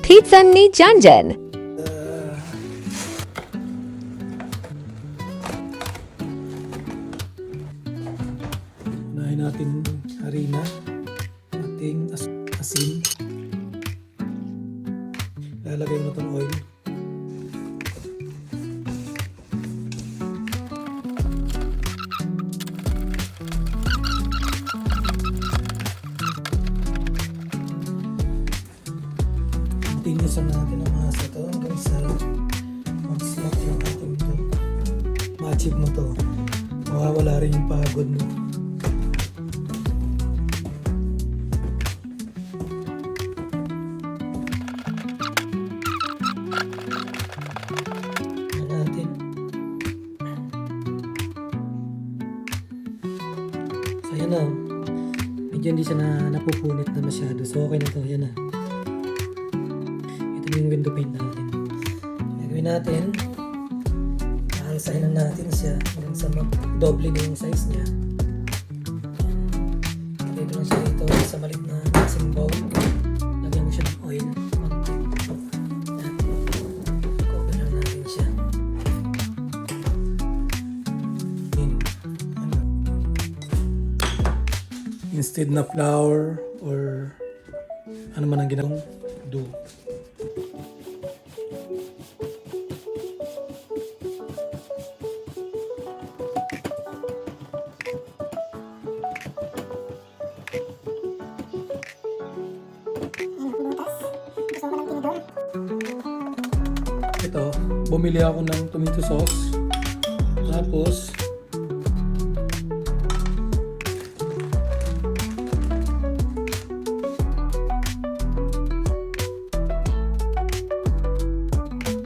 Pizza ni Janjan. Unahin natin harina, ating asin. Lalagay mo itong oil. Continuousan natin ang masa ito hanggang sa mag-slap yung ating ito. Ma-achieve mo to. Mawawala rin yung pagod mo. Yan natin. So yan na. Medyo hindi siya napupunit na masyado. So okay na to. Yan na. Ito yung window paint natin. Gagawin natin. Aalisahin na natin siya hanggang sa mag-doble na yung size niya. Dito lang siya dito sa maliit na mixing bowl. Lagyan mo siya ng oil. Yan. Cover lang natin siya. Ano? Instead na flour or ano man ang ginawang dough. Ito, bumili ako ng tomato sauce. Tapos,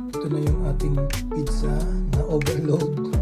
ito na yung ating pizza na overload.